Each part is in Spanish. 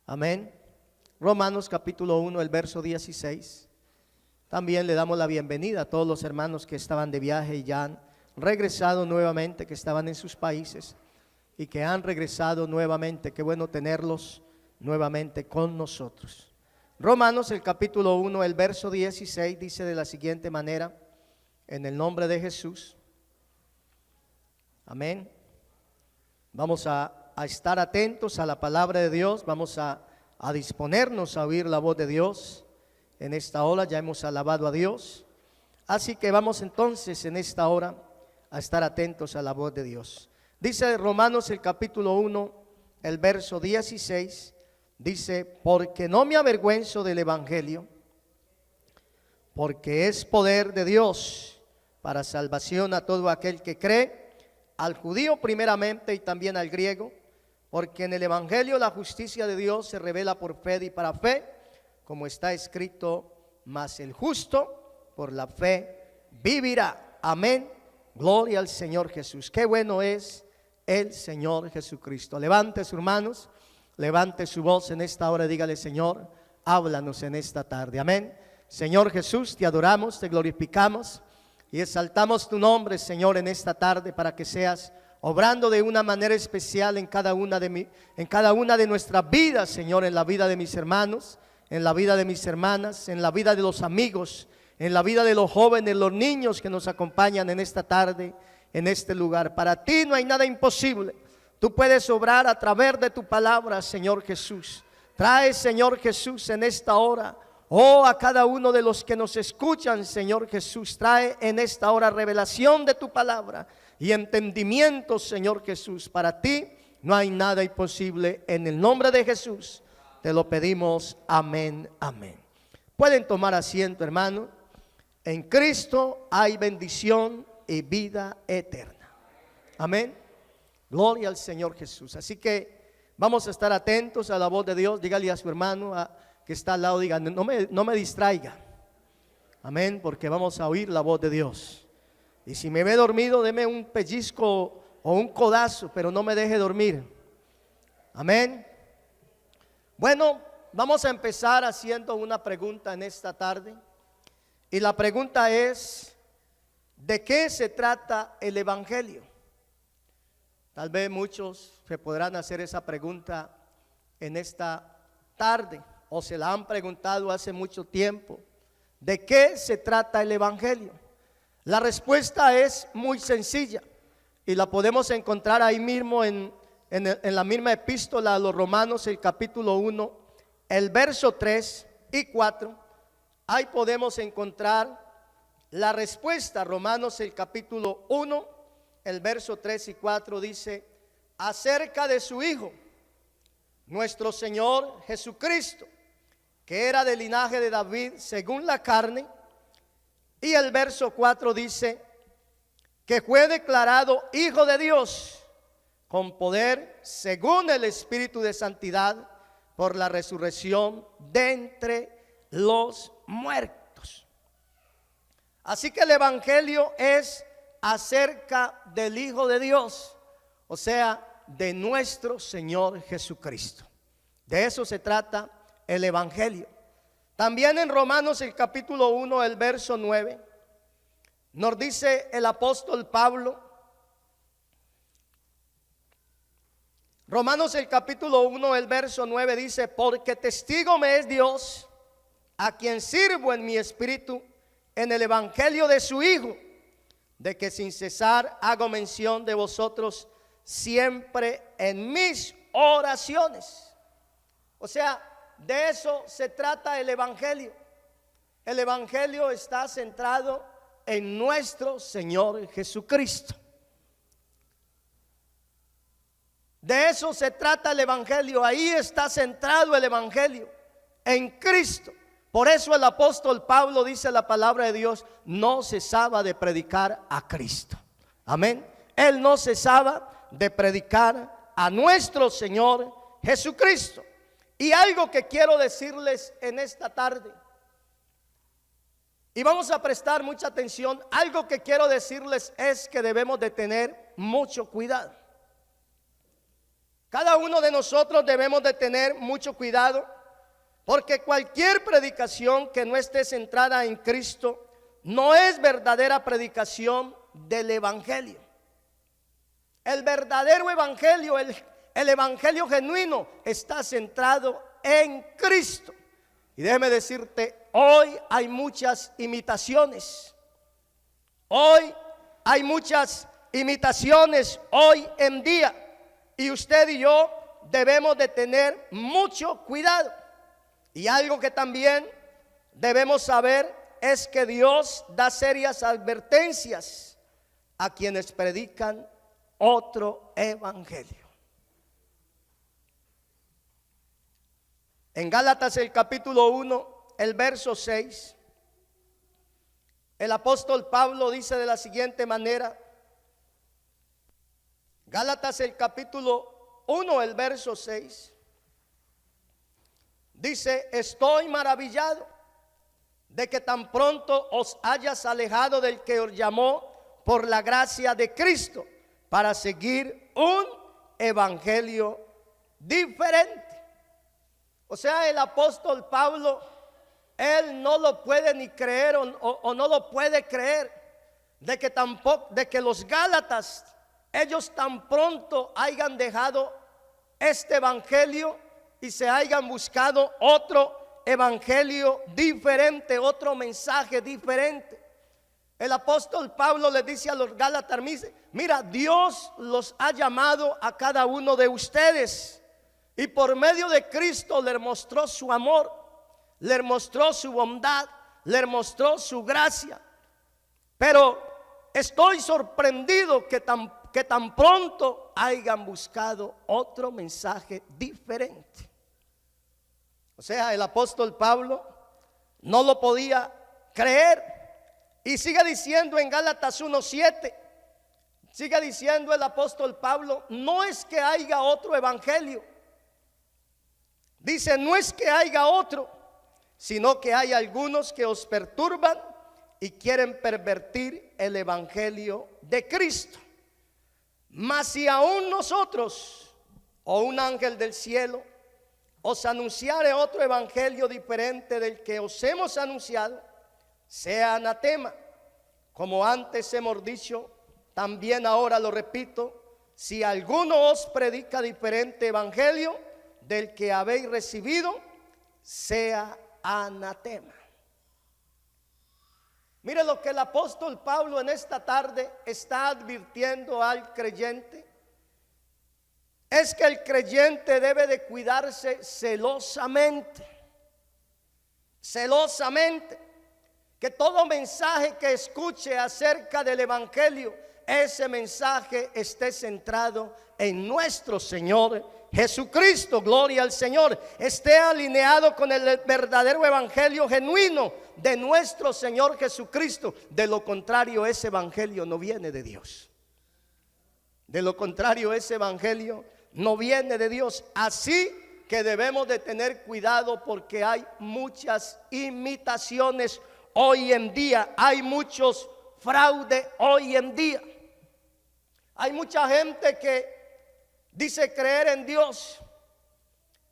Amén. Romanos capítulo 1, el verso 16. También le damos la bienvenida a todos los hermanos que estaban de viaje y ya han regresado nuevamente, que estaban en sus países y que han regresado nuevamente. Qué bueno tenerlos nuevamente con nosotros. Romanos el capítulo 1, el verso 16 dice de la siguiente manera: en el nombre de Jesús. Amén. Vamos a estar atentos a la palabra de Dios. Vamos a disponernos a oír la voz de Dios. En esta hora ya hemos alabado a Dios, así que vamos entonces en esta hora a estar atentos a la voz de Dios. Dice Romanos el capítulo 1, el verso 16, dice: porque no me avergüenzo del evangelio, porque es poder de Dios para salvación a todo aquel que cree, al judío primeramente y también al griego, porque en el evangelio la justicia de Dios se revela por fe y para fe, como está escrito: mas el justo por la fe vivirá. Amén. Gloria al Señor Jesús. Qué bueno es el Señor Jesucristo. Levante sus manos, levante su voz en esta hora y dígale: Señor, háblanos en esta tarde. Amén. Señor Jesús, te adoramos, te glorificamos y exaltamos tu nombre, Señor, en esta tarde, para que seas obrando de una manera especial en cada una de nuestras vidas, Señor, en la vida de mis hermanos, en la vida de mis hermanas, en la vida de los amigos, en la vida de los jóvenes, los niños que nos acompañan en esta tarde, en este lugar. Para ti no hay nada imposible. Tú puedes obrar a través de tu palabra, Señor Jesús. Trae, Señor Jesús, en esta hora, a cada uno de los que nos escuchan, Señor Jesús, trae en esta hora revelación de tu palabra y entendimiento, Señor Jesús. Para ti no hay nada imposible. En el nombre de Jesús te lo pedimos. Amén, amén. Pueden tomar asiento, hermano. En Cristo hay bendición y vida eterna. Amén. Gloria al Señor Jesús. Así que vamos a estar atentos a la voz de Dios. Dígale a su hermano que está al lado, diga: no me distraiga. Amén, porque vamos a oír la voz de Dios. Y si me ve dormido, deme un pellizco o un codazo, pero no me deje dormir. Amén. Bueno, vamos a empezar haciendo una pregunta en esta tarde. Y la pregunta es: ¿de qué se trata el evangelio? Tal vez muchos se podrán hacer esa pregunta en esta tarde, o se la han preguntado hace mucho tiempo. ¿De qué se trata el evangelio? La respuesta es muy sencilla y la podemos encontrar ahí mismo en la misma epístola a los Romanos, el capítulo 1, el verso 3 y 4. Ahí podemos encontrar la respuesta. Romanos el capítulo 1, el verso 3 y 4 dice: acerca de su Hijo, nuestro Señor Jesucristo, que era del linaje de David según la carne. Y el verso 4 dice: que fue declarado Hijo de Dios con poder según el Espíritu de santidad por la resurrección de entre los muertos. Así que el evangelio es acerca del Hijo de Dios, o sea, de nuestro Señor Jesucristo. De eso se trata el evangelio. También en Romanos el capítulo 1, el verso 9, nos dice el apóstol Pablo. Romanos el capítulo 1, el verso 9 dice: porque testigo me es Dios, a quien sirvo en mi espíritu en el evangelio de su Hijo, de que sin cesar hago mención de vosotros siempre en mis oraciones. O sea, de eso se trata el evangelio. El evangelio está centrado en nuestro Señor Jesucristo. De eso se trata el evangelio. Ahí está centrado el evangelio, en Cristo. Por eso el apóstol Pablo dice la palabra de Dios: no cesaba de predicar a Cristo. Amén. Él no cesaba de predicar a nuestro Señor Jesucristo. Y algo que quiero decirles en esta tarde, y vamos a prestar mucha atención, algo que quiero decirles es que debemos de tener mucho cuidado. Cada uno de nosotros debemos de tener mucho cuidado, porque cualquier predicación que no esté centrada en Cristo no es verdadera predicación del Evangelio. El verdadero Evangelio, el Evangelio genuino, está centrado en Cristo. Y déjeme decirte, hoy hay muchas imitaciones. Hoy hay muchas imitaciones hoy en día. Y usted y yo debemos de tener mucho cuidado. Y algo que también debemos saber es que Dios da serias advertencias a quienes predican otro evangelio. En Gálatas el capítulo 1, el verso 6, el apóstol Pablo dice de la siguiente manera. Gálatas el capítulo 1, el verso 6, dice: estoy maravillado de que tan pronto os hayas alejado del que os llamó por la gracia de Cristo para seguir un evangelio diferente. O sea, el apóstol Pablo, él no lo puede ni creer o no lo puede creer de que los Gálatas, ellos tan pronto hayan dejado este evangelio y se hayan buscado otro evangelio diferente, otro mensaje diferente. El apóstol Pablo le dice a los Gálatas: mira, Dios los ha llamado a cada uno de ustedes y por medio de Cristo les mostró su amor, les mostró su bondad, les mostró su gracia. Pero estoy sorprendido que tan pronto hayan buscado otro mensaje diferente. O sea, el apóstol Pablo no lo podía creer. Y sigue diciendo en Gálatas 1:7, sigue diciendo el apóstol Pablo: no es que haya otro evangelio. Dice: no es que haya otro, sino que hay algunos que os perturban y quieren pervertir el evangelio de Cristo. Mas si aún nosotros o un ángel del cielo os anunciare otro evangelio diferente del que os hemos anunciado, sea anatema. Como antes hemos dicho, también ahora lo repito: si alguno os predica diferente evangelio del que habéis recibido, sea anatema. Mire lo que el apóstol Pablo en esta tarde está advirtiendo al creyente. Es que el creyente debe de cuidarse celosamente. Que todo mensaje que escuche acerca del evangelio, ese mensaje esté centrado en nuestro Señor Jesucristo. Gloria al Señor. Esté alineado con el verdadero evangelio genuino de nuestro Señor Jesucristo. De lo contrario, ese evangelio no viene de Dios. De lo contrario, ese evangelio no viene de Dios. Así que debemos de tener cuidado, porque hay muchas imitaciones hoy en día. Hay muchos fraudes hoy en día. Hay mucha gente que dice creer en Dios,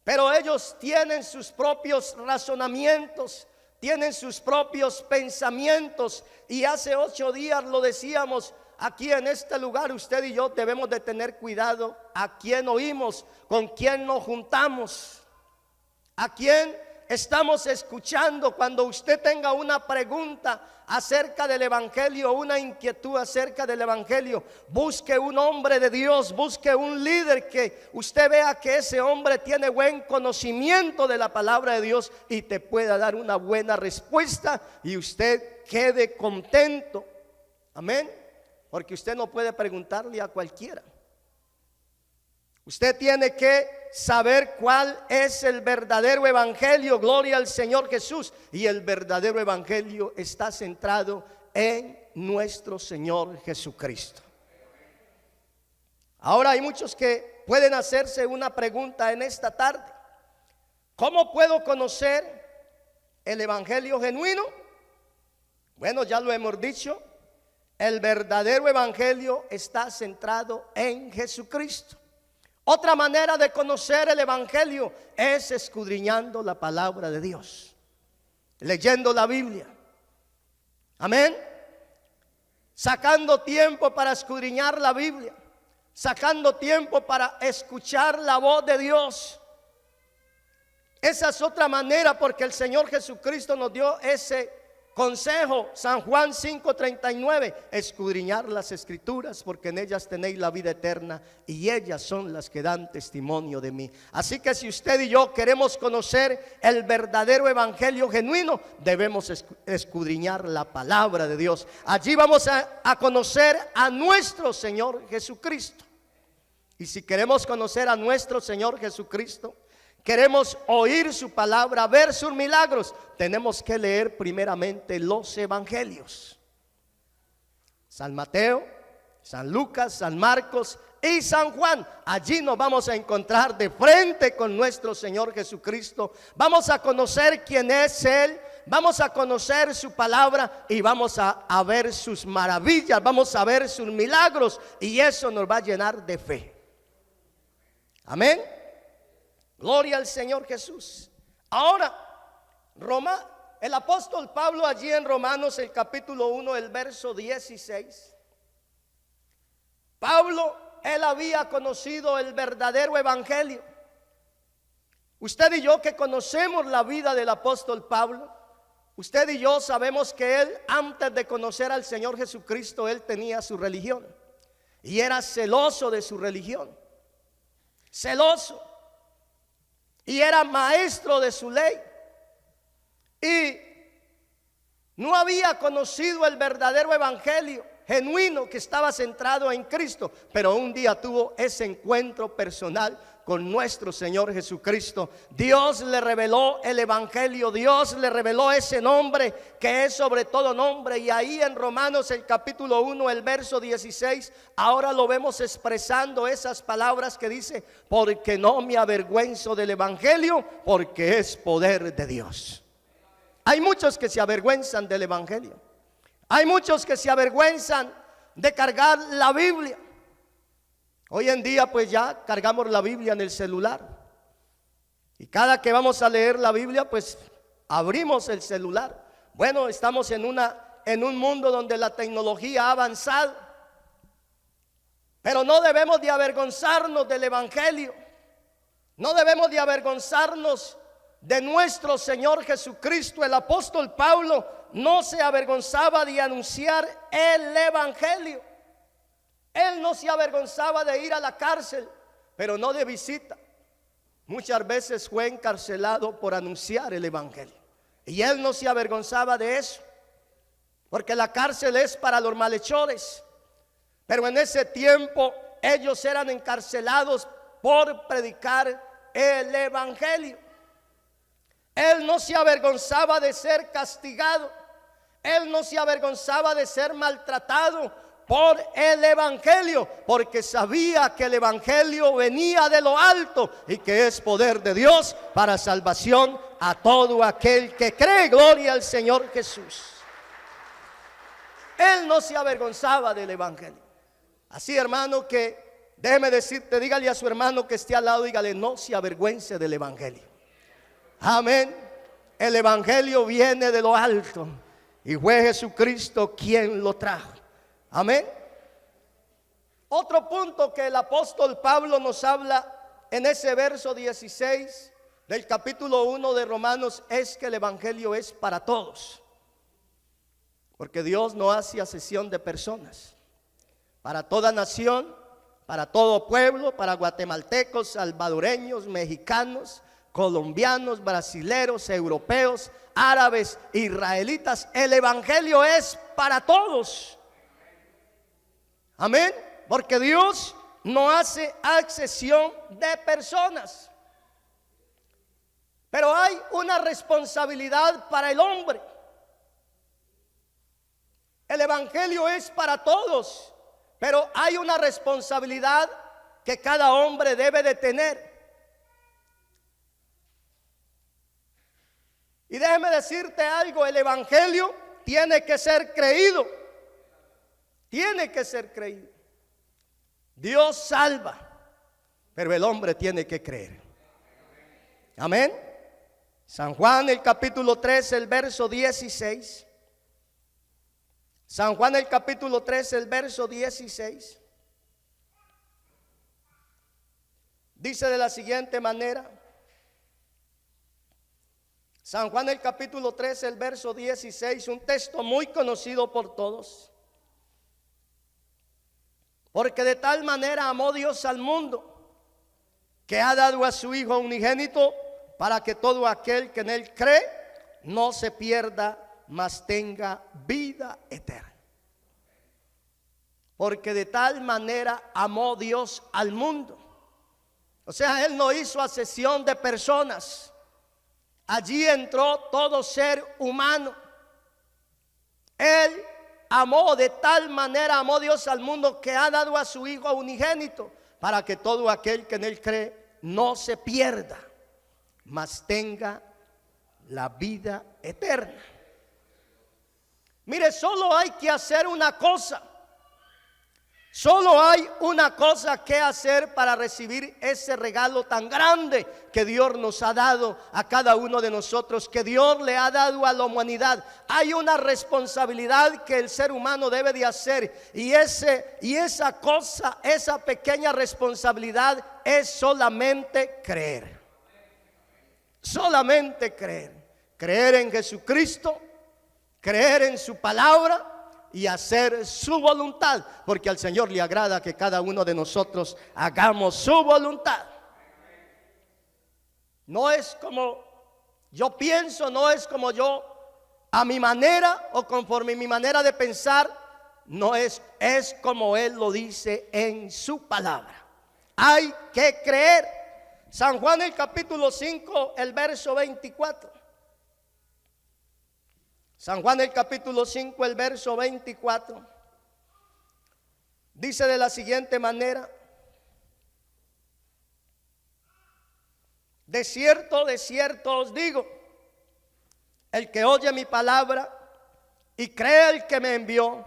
pero ellos tienen sus propios razonamientos, tienen sus propios pensamientos. Y hace 8 días lo decíamos aquí en este lugar: usted y yo debemos de tener cuidado a quién oímos, con quién nos juntamos, a quién estamos escuchando. Cuando usted tenga una pregunta acerca del evangelio, una inquietud acerca del evangelio, busque un hombre de Dios, busque un líder que usted vea que ese hombre tiene buen conocimiento de la palabra de Dios y te pueda dar una buena respuesta y usted quede contento. Amén. Porque usted no puede preguntarle a cualquiera. Usted tiene que saber cuál es el verdadero evangelio. Gloria al Señor Jesús. Y el verdadero evangelio está centrado en nuestro Señor Jesucristo. Ahora hay muchos que pueden hacerse una pregunta en esta tarde: ¿cómo puedo conocer el evangelio genuino? Bueno, ya lo hemos dicho. El verdadero evangelio está centrado en Jesucristo. Otra manera de conocer el evangelio es escudriñando la palabra de Dios, leyendo la Biblia. Amén. Sacando tiempo para escudriñar la Biblia, sacando tiempo para escuchar la voz de Dios. Esa es otra manera, porque el Señor Jesucristo nos dio ese consejo. San Juan 5:39, escudriñar las escrituras, porque en ellas tenéis la vida eterna, y ellas son las que dan testimonio de mí. Así que si usted y yo queremos conocer el verdadero evangelio genuino, debemos escudriñar la palabra de Dios. Allí vamos a conocer a nuestro Señor Jesucristo. Y si queremos conocer a nuestro Señor Jesucristo, queremos oír su palabra, ver sus milagros, tenemos que leer primeramente los evangelios. San Mateo, San Lucas, San Marcos y San Juan. Allí nos vamos a encontrar de frente con nuestro Señor Jesucristo. Vamos a conocer quién es Él, vamos a conocer su palabra y vamos a ver sus maravillas, vamos a ver sus milagros, y eso nos va a llenar de fe. Amén. Gloria al Señor Jesús. Ahora, el apóstol Pablo allí en Romanos, el capítulo 1, el verso 16. Pablo, él había conocido el verdadero evangelio. Usted y yo que conocemos la vida del apóstol Pablo, usted y yo sabemos que él, antes de conocer al Señor Jesucristo, él tenía su religión y era celoso de su religión. Celoso. Y era maestro de su ley. Y no había conocido el verdadero evangelio genuino que estaba centrado en Cristo. Pero un día tuvo ese encuentro personal con nuestro Señor Jesucristo. Dios le reveló el evangelio, Dios le reveló ese nombre que es sobre todo nombre. Y ahí en Romanos el capítulo 1, el verso 16, ahora lo vemos expresando esas palabras que dice: porque no me avergüenzo del evangelio, porque es poder de Dios. Hay muchos que se avergüenzan del evangelio. Hay muchos que se avergüenzan de cargar la Biblia. Hoy en día pues ya cargamos la Biblia en el celular. Y cada que vamos a leer la Biblia pues abrimos el celular. Bueno, estamos en un mundo donde la tecnología ha avanzado. Pero no debemos de avergonzarnos del evangelio. No debemos de avergonzarnos de nuestro Señor Jesucristo. El apóstol Pablo no se avergonzaba de anunciar el evangelio. Él no se avergonzaba de ir a la cárcel, pero no de visita. Muchas veces fue encarcelado por anunciar el evangelio, y él no se avergonzaba de eso, porque la cárcel es para los malhechores. Pero en ese tiempo ellos eran encarcelados por predicar el evangelio. Él no se avergonzaba de ser castigado. Él no se avergonzaba de ser maltratado por el evangelio, porque sabía que el evangelio venía de lo alto y que es poder de Dios para salvación a todo aquel que cree. Gloria al Señor Jesús. Él no se avergonzaba del evangelio. Así, hermano, que déjeme decirte, dígale a su hermano que esté al lado, dígale: no se avergüence del evangelio. Amén. El evangelio viene de lo alto y fue Jesucristo quien lo trajo. Amén. Otro punto que el apóstol Pablo nos habla en ese verso 16 del capítulo 1 de Romanos es que el evangelio es para todos. Porque Dios no hace acepción de personas. Para toda nación, para todo pueblo, para guatemaltecos, salvadoreños, mexicanos, colombianos, brasileros, europeos, árabes, israelitas, el evangelio es para todos. Amén. Porque Dios no hace acepción de personas. Pero hay una responsabilidad para el hombre. El evangelio es para todos, pero hay una responsabilidad que cada hombre debe de tener. Y déjeme decirte algo: el evangelio tiene que ser creído. Tiene que ser creído. Dios salva. pero el hombre tiene que creer. Amén. San Juan el capítulo 3, el verso 16. San Juan el capítulo 3, el verso 16. Dice de la siguiente manera. San Juan el capítulo 3, el verso 16, un texto muy conocido por todos. Porque de tal manera amó Dios al mundo, que ha dado a su Hijo unigénito, para que todo aquel que en él cree no se pierda, mas tenga vida eterna. Porque de tal manera amó Dios al mundo. O sea, Él no hizo acepción de personas. Allí entró todo ser humano. Él amó, de tal manera amó Dios al mundo, que ha dado a su Hijo unigénito, para que todo aquel que en él cree no se pierda, mas tenga la vida eterna. Mire, solo hay que hacer una cosa. Solo hay una cosa que hacer para recibir ese regalo tan grande que Dios nos ha dado a cada uno de nosotros, que Dios le ha dado a la humanidad. Hay una responsabilidad que el ser humano debe de hacer, y esa cosa, esa pequeña responsabilidad es solamente creer. Solamente creer. Creer en Jesucristo, creer en su palabra y hacer su voluntad, porque al Señor le agrada que cada uno de nosotros hagamos su voluntad. No es como yo pienso, no es como yo a mi manera o conforme mi manera de pensar, no es como Él lo dice en su palabra. Hay que creer. San Juan el capítulo 5, el verso 24. San Juan el capítulo 5, el verso 24, dice de la siguiente manera: de cierto os digo, el que oye mi palabra y cree el que me envió,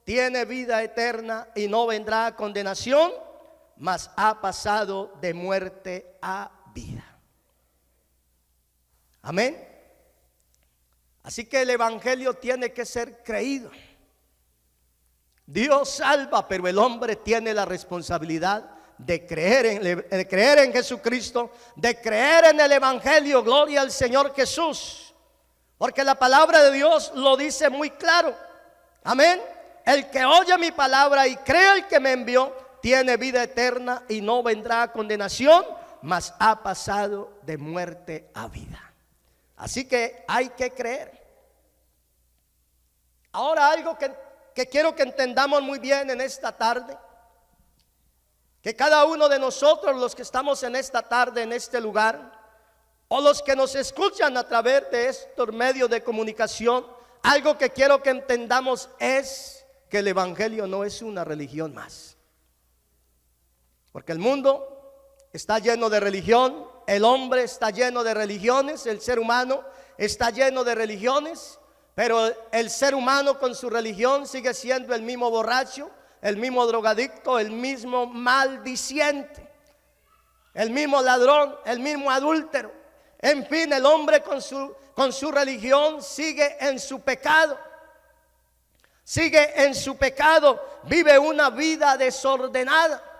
tiene vida eterna y no vendrá a condenación, mas ha pasado de muerte a vida. Amén. Así que el evangelio tiene que ser creído. Dios salva, pero el hombre tiene la responsabilidad de creer en Jesucristo, de creer en el evangelio. Gloria al Señor Jesús, porque la palabra de Dios lo dice muy claro. Amén. El que oye mi palabra y cree el que me envió, tiene vida eterna y no vendrá a condenación, mas ha pasado de muerte a vida. Así que hay que creer. Ahora, algo que quiero que entendamos muy bien en esta tarde, que cada uno de nosotros, los que estamos en esta tarde, en este lugar, o los que nos escuchan a través de estos medios de comunicación, algo que quiero que entendamos es que el evangelio no es una religión más. Porque el mundo está lleno de religión, el hombre está lleno de religiones, el ser humano está lleno de religiones, pero el ser humano con su religión sigue siendo el mismo borracho, el mismo drogadicto, el mismo maldiciente, el mismo ladrón, el mismo adúltero. En fin, el hombre con su religión sigue en su pecado. Sigue en su pecado, vive una vida desordenada.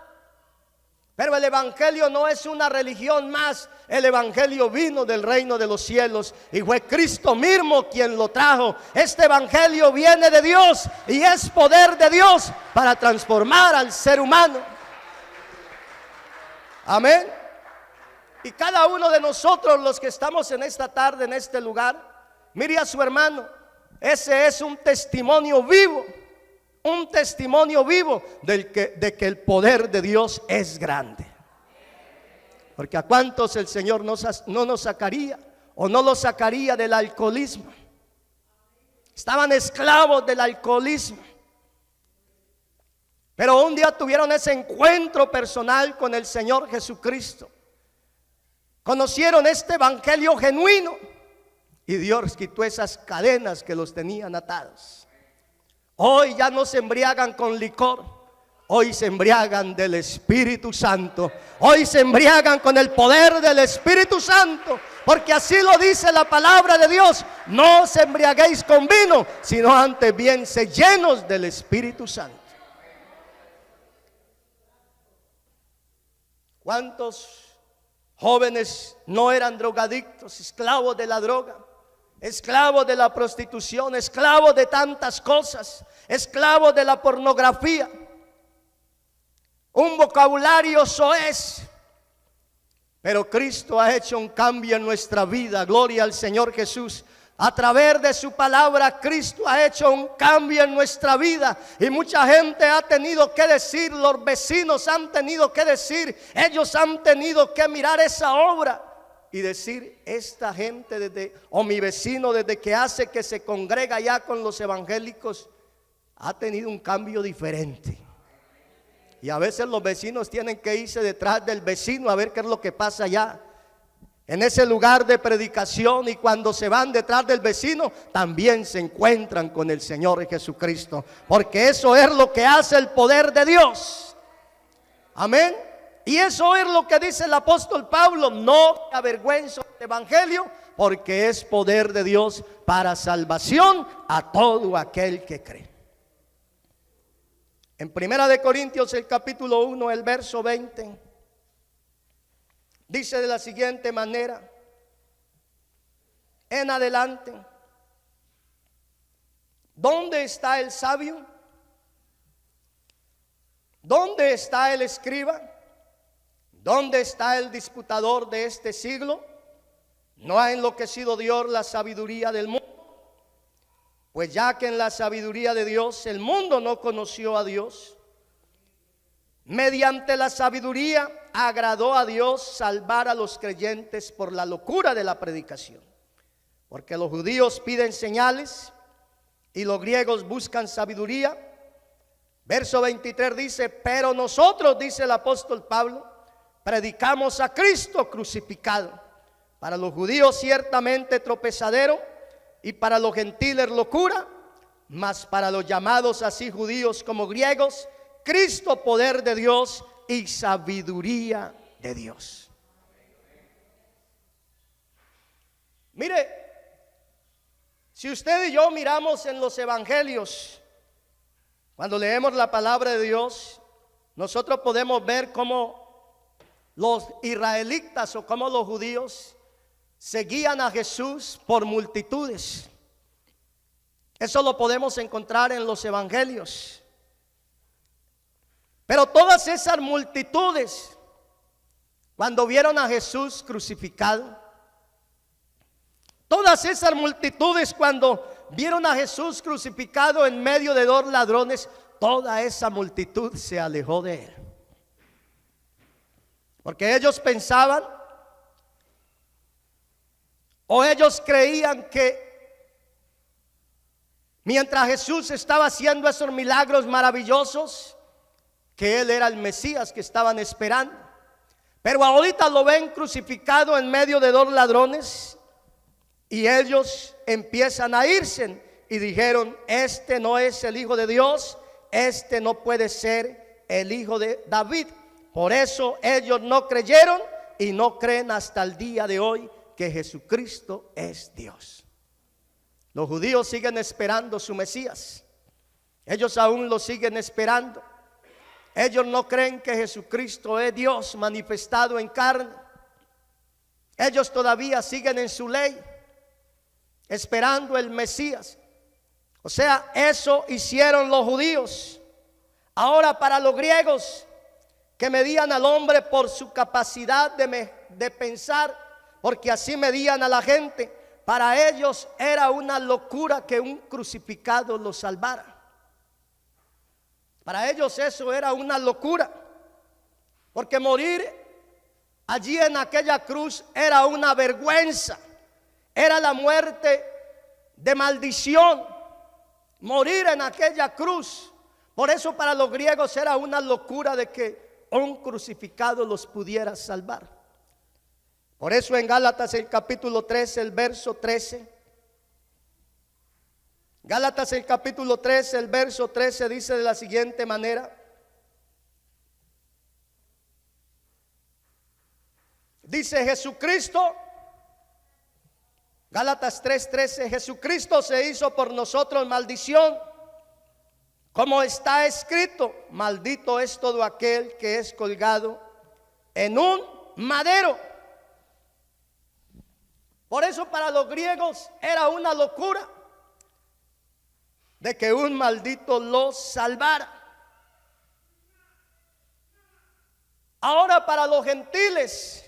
Pero el evangelio no es una religión más. El evangelio vino del reino de los cielos y fue Cristo mismo quien lo trajo. Este evangelio viene de Dios y es poder de Dios para transformar al ser humano. Amén. Y cada uno de nosotros, los que estamos en esta tarde, en este lugar, mire a su hermano. Ese es un testimonio vivo. Un testimonio vivo de que el poder de Dios es grande. Porque a cuántos el Señor no nos sacaría o no los sacaría del alcoholismo. Estaban esclavos del alcoholismo, pero un día tuvieron ese encuentro personal con el Señor Jesucristo. Conocieron este evangelio genuino y Dios quitó esas cadenas que los tenían atados. Hoy ya no se embriagan con licor. hoy se embriagan del Espíritu Santo. Hoy se embriagan con el poder del Espíritu Santo, porque así lo dice la palabra de Dios. No os embriaguéis con vino, sino antes bien sed llenos del Espíritu Santo. ¿Cuántos jóvenes no eran drogadictos, esclavos de la droga, esclavos de la prostitución, esclavos de tantas cosas, esclavos de la pornografía? Un vocabulario soez. Pero Cristo ha hecho un cambio en nuestra vida. Gloria al Señor Jesús. A través de su palabra, Cristo ha hecho un cambio en nuestra vida. Y mucha gente ha tenido que decir, los vecinos han tenido que decir, ellos han tenido que mirar esa obra y decir, esta gente o mi vecino desde que hace que se congrega ya con los evangélicos, ha tenido un cambio diferente. Y a veces los vecinos tienen que irse detrás del vecino a ver qué es lo que pasa allá en ese lugar de predicación, y cuando se van detrás del vecino también se encuentran con el Señor Jesucristo, porque eso es lo que hace el poder de Dios. Amén. Y eso es lo que dice el apóstol Pablo: no me avergüenzo del evangelio, porque es poder de Dios para salvación a todo aquel que cree. En 1 Corintios el capítulo 1, el verso 20, dice de la siguiente manera en adelante: ¿dónde está el sabio? ¿Dónde está el escriba? ¿Dónde está el disputador de este siglo? ¿No ha enloquecido Dios la sabiduría del mundo? Pues ya que en la sabiduría de Dios el mundo no conoció a Dios, mediante la sabiduría agradó a Dios salvar a los creyentes por la locura de la predicación. Porque los judíos piden señales y los griegos buscan sabiduría. Verso 23 dice: pero nosotros, dice el apóstol Pablo, predicamos a Cristo crucificado, para los judíos ciertamente tropezadero, y para los gentiles locura, mas para los llamados así judíos como griegos, Cristo poder de Dios y sabiduría de Dios. Mire, si usted y yo miramos en los evangelios, cuando leemos la palabra de Dios, nosotros podemos ver cómo los israelitas o cómo los judíos seguían a Jesús por multitudes. Eso lo podemos encontrar en los evangelios. Pero todas esas multitudes, cuando vieron a Jesús crucificado, todas esas multitudes cuando vieron a Jesús crucificado en medio de dos ladrones, toda esa multitud se alejó de él. Porque ellos pensaban, o ellos creían que mientras Jesús estaba haciendo esos milagros maravillosos, que Él era el Mesías que estaban esperando. Pero ahorita lo ven crucificado en medio de dos ladrones, y ellos empiezan a irse y dijeron: este no es el Hijo de Dios, este no puede ser el Hijo de David. Por eso ellos no creyeron y no creen hasta el día de hoy que Jesucristo es Dios. Los judíos siguen esperando su Mesías. Ellos aún lo siguen esperando. Ellos no creen que Jesucristo es Dios manifestado en carne. Ellos todavía siguen en su ley, esperando el Mesías. O sea, eso hicieron los judíos. Ahora, para los griegos, que medían al hombre por su capacidad de pensar, porque así medían a la gente, para ellos era una locura que un crucificado los salvara. Para ellos eso era una locura, porque morir allí en aquella cruz era una vergüenza, era la muerte de maldición, morir en aquella cruz. Por eso para los griegos era una locura de que un crucificado los pudiera salvar. Por eso en Gálatas el capítulo 13, el verso 13, Gálatas el capítulo 13, el verso 13 dice de la siguiente manera: Dice Jesucristo, Gálatas 3:13, Jesucristo se hizo por nosotros maldición, como está escrito, maldito es todo aquel que es colgado en un madero. Por eso para los griegos era una locura de que un maldito los salvara. Ahora para los gentiles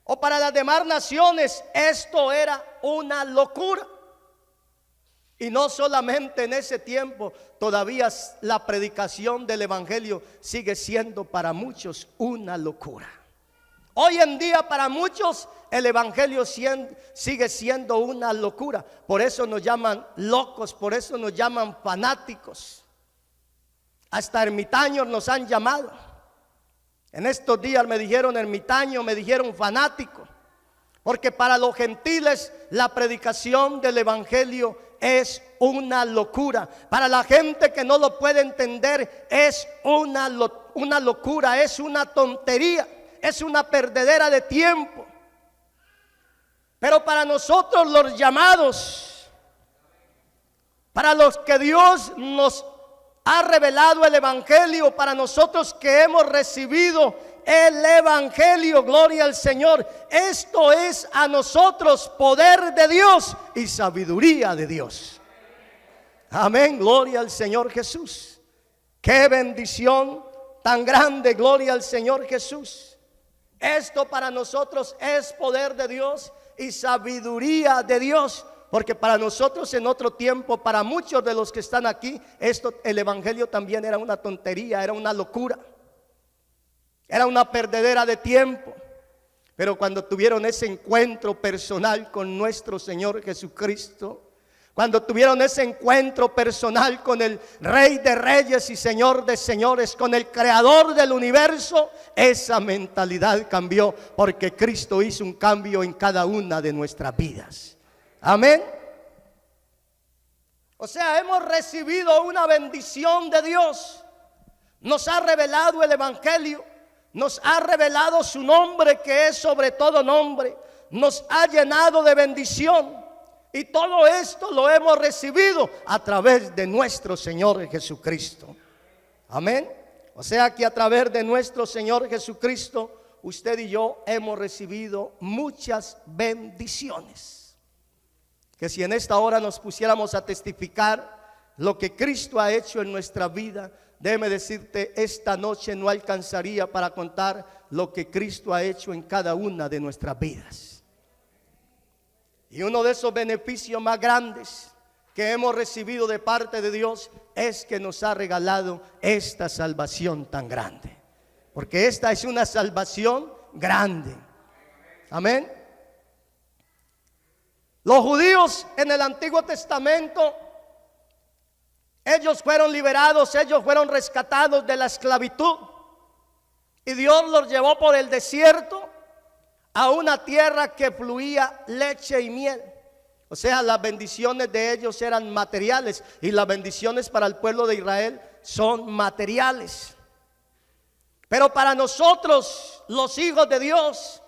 o para las demás naciones esto era una locura. Y no solamente en ese tiempo, todavía la predicación del evangelio sigue siendo para muchos una locura. Hoy en día para muchos el evangelio sigue siendo una locura. Por eso nos llaman locos, por eso nos llaman fanáticos. Hasta ermitaños nos han llamado. En estos días me dijeron ermitaño, me dijeron fanático. Porque para los gentiles la predicación del evangelio es una locura. Para la gente que no lo puede entender es una locura, es una tontería, es una perdedera de tiempo. Pero para nosotros los llamados, para los que Dios nos ha revelado el evangelio, para nosotros que hemos recibido el evangelio, gloria al Señor, esto es a nosotros poder de Dios y sabiduría de Dios. Amén, gloria al Señor Jesús. Qué bendición tan grande, gloria al Señor Jesús. Esto para nosotros es poder de Dios y sabiduría de Dios. Porque para nosotros en otro tiempo, para muchos de los que están aquí, el evangelio también era una tontería, era una locura, era una perdedera de tiempo. Pero cuando tuvieron ese encuentro personal con nuestro Señor Jesucristo, cuando tuvieron ese encuentro personal con el Rey de Reyes y Señor de Señores, con el Creador del universo, esa mentalidad cambió, porque Cristo hizo un cambio en cada una de nuestras vidas. Amén. O sea, hemos recibido una bendición de Dios. Nos ha revelado el evangelio, nos ha revelado su nombre que es sobre todo nombre, nos ha llenado de bendición. Y todo esto lo hemos recibido a través de nuestro Señor Jesucristo. Amén. O sea que a través de nuestro Señor Jesucristo, usted y yo hemos recibido muchas bendiciones. Que si en esta hora nos pusiéramos a testificar lo que Cristo ha hecho en nuestra vida, déjeme decirte, esta noche no alcanzaría para contar lo que Cristo ha hecho en cada una de nuestras vidas. Y uno de esos beneficios más grandes que hemos recibido de parte de Dios es que nos ha regalado esta salvación tan grande. Porque esta es una salvación grande. Amén. Los judíos en el Antiguo Testamento, ellos fueron liberados, ellos fueron rescatados de la esclavitud. Y Dios los llevó por el desierto a una tierra que fluía leche y miel. O sea, las bendiciones de ellos eran materiales y las bendiciones para el pueblo de Israel son materiales. Pero para nosotros, los hijos de Dios,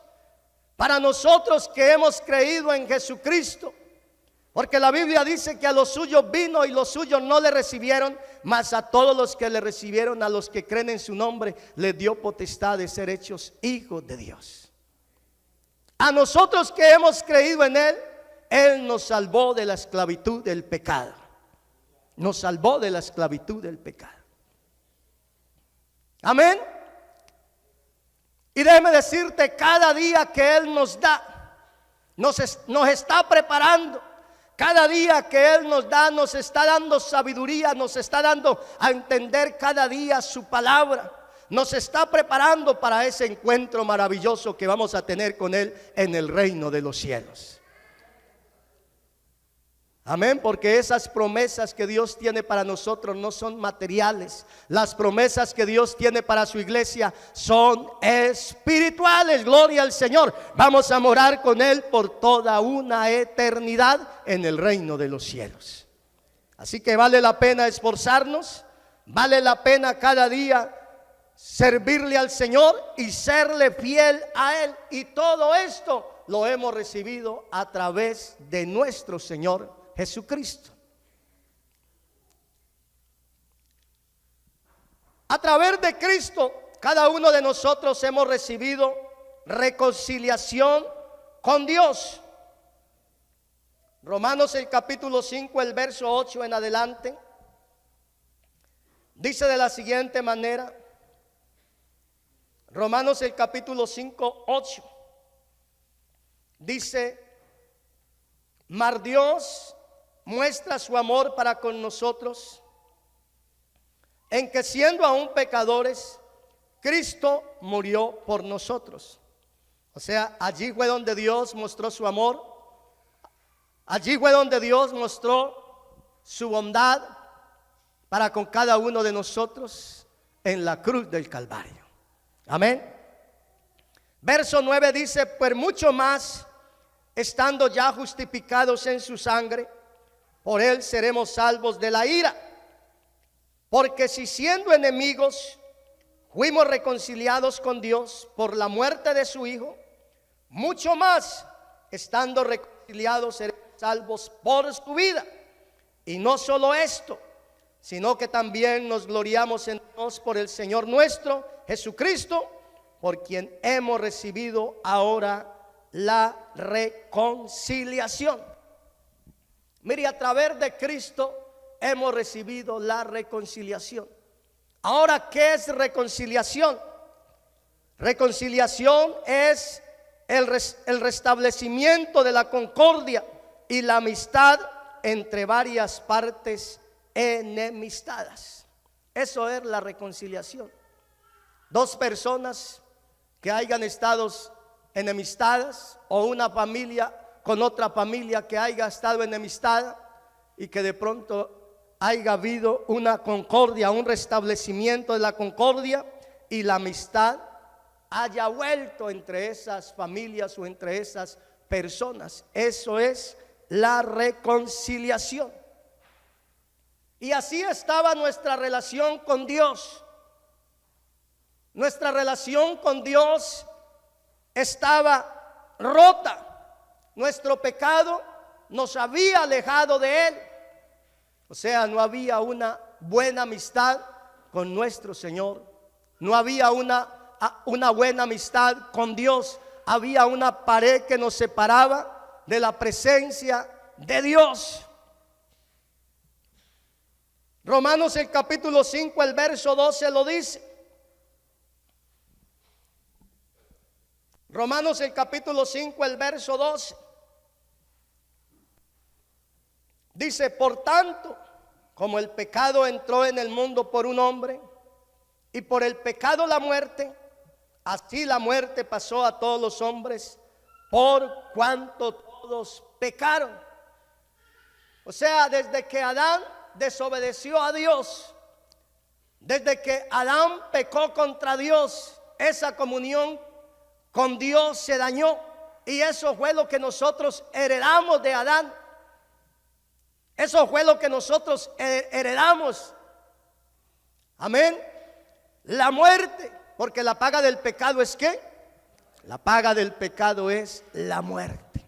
para nosotros que hemos creído en Jesucristo, porque la Biblia dice que a los suyos vino y los suyos no le recibieron, mas a todos los que le recibieron, a los que creen en su nombre, les dio potestad de ser hechos hijos de Dios. A nosotros que hemos creído en Él, Él nos salvó de la esclavitud del pecado. Nos salvó de la esclavitud del pecado. Amén. Y déjeme decirte, cada día que Él nos da, nos está preparando. Cada día que Él nos da, nos está dando sabiduría, nos está dando a entender cada día su palabra. Nos está preparando para ese encuentro maravilloso que vamos a tener con Él en el reino de los cielos. Amén, porque esas promesas que Dios tiene para nosotros no son materiales. Las promesas que Dios tiene para su iglesia son espirituales. Gloria al Señor. Vamos a morar con Él por toda una eternidad en el reino de los cielos. Así que vale la pena esforzarnos, vale la pena cada día servirle al Señor y serle fiel a Él. Y todo esto lo hemos recibido a través de nuestro Señor Jesucristo. A través de Cristo, cada uno de nosotros hemos recibido reconciliación con Dios. Romanos el capítulo 5, el verso 8 en adelante, dice de la siguiente manera. Romanos el capítulo 5, 8. Dice: mas Dios muestra su amor para con nosotros, en que siendo aún pecadores, Cristo murió por nosotros. O sea, allí fue donde Dios mostró su amor. Allí fue donde Dios mostró su bondad para con cada uno de nosotros en la cruz del Calvario. Amén. Verso 9 dice: pues mucho más, estando ya justificados en su sangre, por él seremos salvos de la ira. Porque si siendo enemigos fuimos reconciliados con Dios por la muerte de su Hijo, mucho más, estando reconciliados, seremos salvos por su vida. Y no solo esto, sino que también nos gloriamos en Dios por el Señor nuestro Jesucristo, por quien hemos recibido ahora la reconciliación. Mire, a través de Cristo hemos recibido la reconciliación. Ahora, ¿qué es reconciliación? Reconciliación es el restablecimiento de la concordia y la amistad entre varias partes enemistadas. Eso es la reconciliación. Dos personas que hayan estado enemistadas, o una familia con otra familia que haya estado enemistada, y que de pronto haya habido una concordia, un restablecimiento de la concordia, y la amistad haya vuelto entre esas familias o entre esas personas. Eso es la reconciliación. Y así estaba nuestra relación con Dios. Nuestra relación con Dios estaba rota. Nuestro pecado nos había alejado de Él. O sea, no había una buena amistad con nuestro Señor. No había una buena amistad con Dios. Había una pared que nos separaba de la presencia de Dios. Romanos el capítulo 5, el verso 12 lo dice. Romanos el capítulo 5, el verso 12. Dice: por tanto, como el pecado entró en el mundo por un hombre, y por el pecado la muerte, así la muerte pasó a todos los hombres, por cuanto todos pecaron. O sea, desde que Adán desobedeció a Dios, desde que Adán pecó contra Dios, esa comunión con Dios se dañó. Y eso fue lo que nosotros heredamos de Adán. Eso fue lo que nosotros heredamos. Amén. La muerte, porque la paga del pecado es ¿qué? La paga del pecado es la muerte.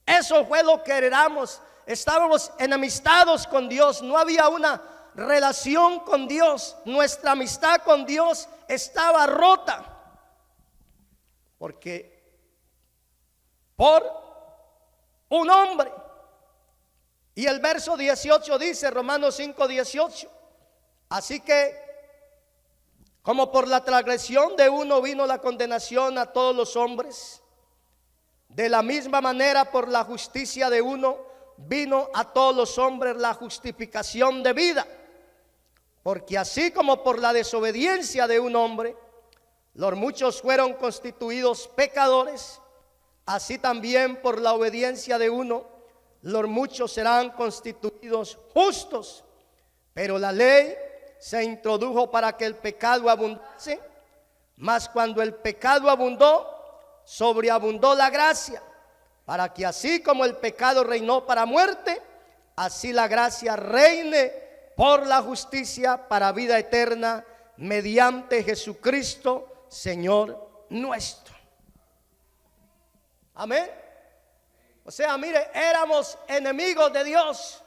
Eso fue lo que heredamos. Estábamos enemistados con Dios. No había una relación con Dios. Nuestra amistad con Dios estaba rota. Porque por un hombre. Y el verso 18 dice, Romanos 5, 18: así que, como por la transgresión de uno vino la condenación a todos los hombres, de la misma manera por la justicia de uno vino a todos los hombres la justificación de vida. Porque así como por la desobediencia de un hombre los muchos fueron constituidos pecadores, así también por la obediencia de uno los muchos serán constituidos justos. Pero la ley se introdujo para que el pecado abundase, mas cuando el pecado abundó, sobreabundó la gracia, para que así como el pecado reinó para muerte, así la gracia reine por la justicia para vida eterna, mediante Jesucristo, Señor nuestro. Amén. O sea, mire, éramos enemigos de Dios,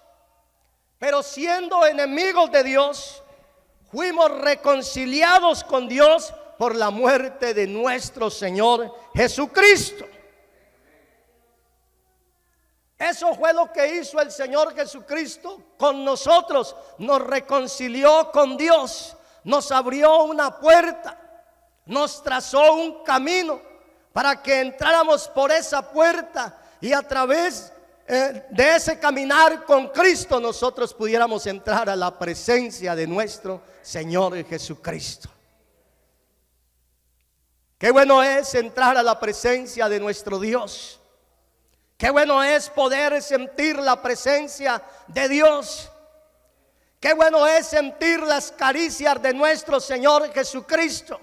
pero siendo enemigos de Dios, fuimos reconciliados con Dios por la muerte de nuestro Señor Jesucristo. Eso fue lo que hizo el Señor Jesucristo con nosotros. Nos reconcilió con Dios, nos abrió una puerta, nos trazó un camino para que entráramos por esa puerta y a través de ese caminar con Cristo nosotros pudiéramos entrar a la presencia de nuestro Señor Jesucristo. Qué bueno es entrar a la presencia de nuestro Dios. Qué bueno es poder sentir la presencia de Dios. Qué bueno es sentir las caricias de nuestro Señor Jesucristo.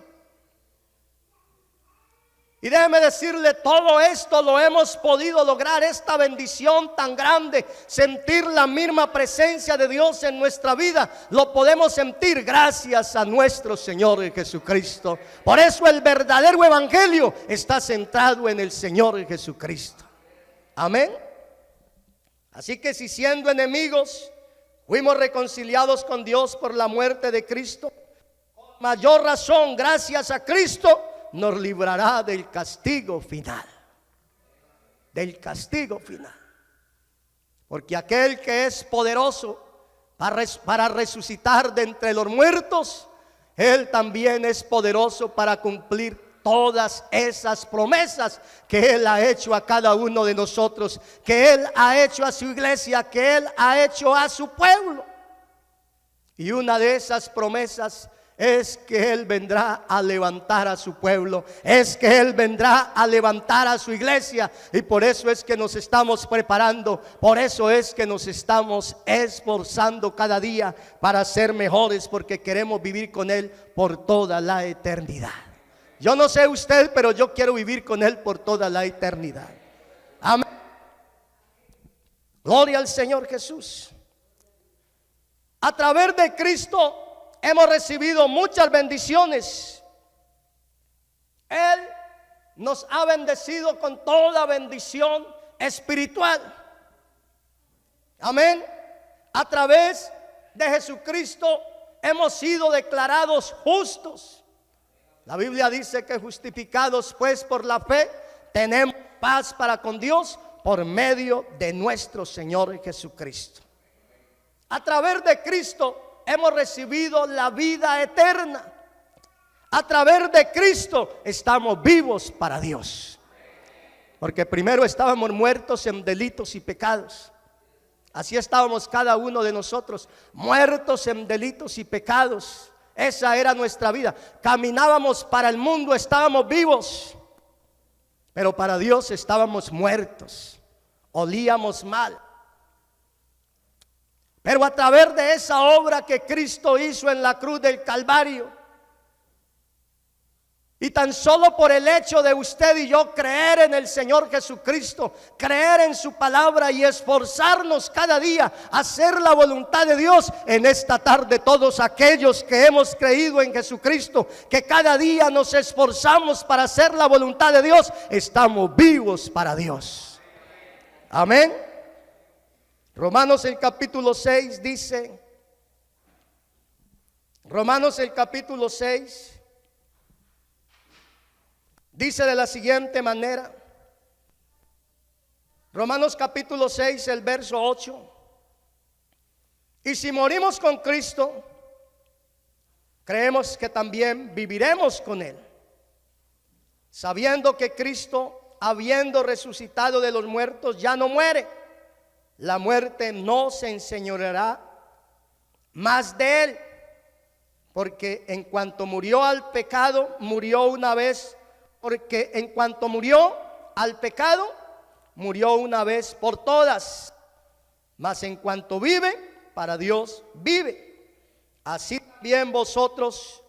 Y déjeme decirle, todo esto lo hemos podido lograr, esta bendición tan grande, sentir la misma presencia de Dios en nuestra vida, lo podemos sentir gracias a nuestro Señor Jesucristo. Por eso el verdadero evangelio está centrado en el Señor Jesucristo. Amén. Así que si siendo enemigos fuimos reconciliados con Dios por la muerte de Cristo, con mayor razón, gracias a Cristo, nos librará del castigo final. Del castigo final. Porque aquel que es poderoso para resucitar de entre los muertos, Él también es poderoso para cumplir todas esas promesas que Él ha hecho a cada uno de nosotros, que Él ha hecho a su iglesia, que Él ha hecho a su pueblo. Y una de esas promesas es que Él vendrá a levantar a su pueblo, es que Él vendrá a levantar a su iglesia. Y por eso es que nos estamos preparando, por eso es que nos estamos esforzando cada día para ser mejores, porque queremos vivir con Él por toda la eternidad. Yo no sé usted, pero yo quiero vivir con Él por toda la eternidad. Amén. Gloria al Señor Jesús. A través de Cristo hemos recibido muchas bendiciones. Él nos ha bendecido con toda bendición espiritual. Amén. A través de Jesucristo hemos sido declarados justos. La Biblia dice que justificados pues por la fe, tenemos paz para con Dios por medio de nuestro Señor Jesucristo. A través de Cristo hemos recibido la vida eterna. A través de Cristo estamos vivos para Dios. Porque primero estábamos muertos en delitos y pecados. Así estábamos cada uno de nosotros, muertos en delitos y pecados. Esa era nuestra vida. Caminábamos para el mundo, estábamos vivos, pero para Dios estábamos muertos. Olíamos mal. Pero a través de esa obra que Cristo hizo en la cruz del Calvario, y tan solo por el hecho de usted y yo creer en el Señor Jesucristo, creer en su palabra y esforzarnos cada día a hacer la voluntad de Dios, en esta tarde todos aquellos que hemos creído en Jesucristo, que cada día nos esforzamos para hacer la voluntad de Dios, estamos vivos para Dios. Amén. Romanos el capítulo 6 dice, Romanos el capítulo 6 dice de la siguiente manera. Romanos capítulo 6, el verso 8. Y si morimos con Cristo, creemos que también viviremos con Él, sabiendo que Cristo, habiendo resucitado de los muertos, ya no muere. La muerte no se enseñoreará más de Él, porque en cuanto murió al pecado, murió una vez. Porque en cuanto murió al pecado, murió una vez por todas. Mas en cuanto vive, para Dios vive. Así también vosotros,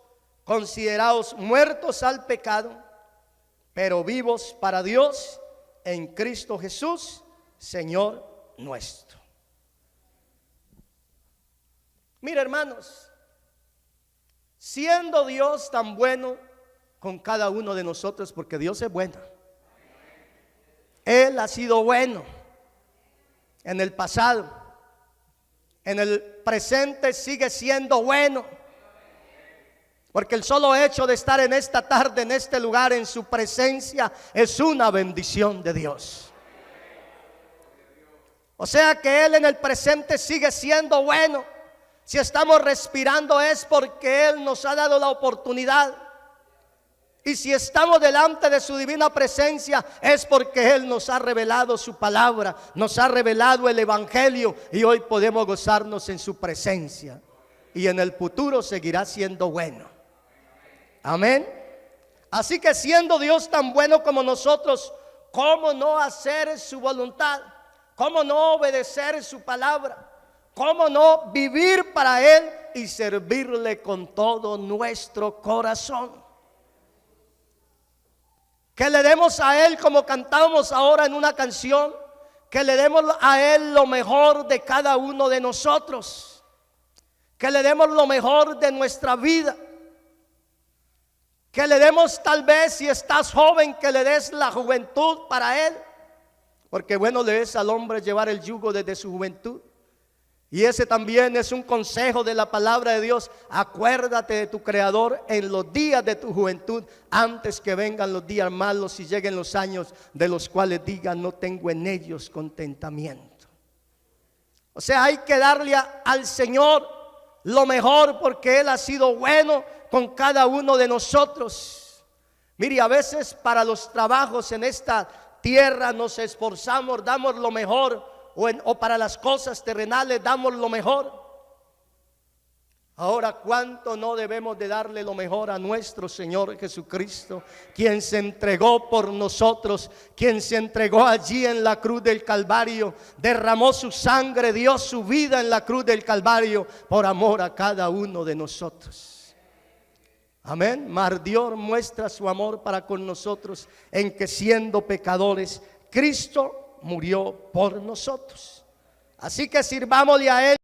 consideraos muertos al pecado, pero vivos para Dios en Cristo Jesús, Señor nuestro. Mira, hermanos, siendo Dios tan bueno con cada uno de nosotros, porque Dios es bueno. Él ha sido bueno en el pasado, en el presente sigue siendo bueno, porque el solo hecho de estar en esta tarde, en este lugar, en su presencia, es una bendición de Dios. O sea que Él en el presente sigue siendo bueno. Si estamos respirando es porque Él nos ha dado la oportunidad. Y si estamos delante de su divina presencia es porque Él nos ha revelado su palabra, nos ha revelado el evangelio, y hoy podemos gozarnos en su presencia. Y en el futuro seguirá siendo bueno. Amén. Así que siendo Dios tan bueno como nosotros, ¿cómo no hacer su voluntad? ¿Cómo no obedecer su palabra? ¿Cómo no vivir para Él y servirle con todo nuestro corazón? Que le demos a Él, como cantamos ahora en una canción, que le demos a Él lo mejor de cada uno de nosotros, que le demos lo mejor de nuestra vida, que le demos, tal vez si estás joven, que le des la juventud para Él, porque bueno le es al hombre llevar el yugo desde su juventud. Y ese también es un consejo de la palabra de Dios. Acuérdate de tu Creador en los días de tu juventud, antes que vengan los días malos y lleguen los años de los cuales digan: no tengo en ellos contentamiento. O sea, hay que darle al Señor lo mejor, porque Él ha sido bueno con cada uno de nosotros. Mire, a veces para los trabajos en esta tierra nos esforzamos, damos lo mejor, o para las cosas terrenales damos lo mejor. Ahora, ¿cuánto no debemos de darle lo mejor a nuestro Señor Jesucristo, quien se entregó por nosotros, quien se entregó allí en la cruz del Calvario, derramó su sangre, dio su vida en la cruz del Calvario por amor a cada uno de nosotros? Amén. Mas Dios muestra su amor para con nosotros en que, siendo pecadores, Cristo murió por nosotros. Así que sirvámosle a Él.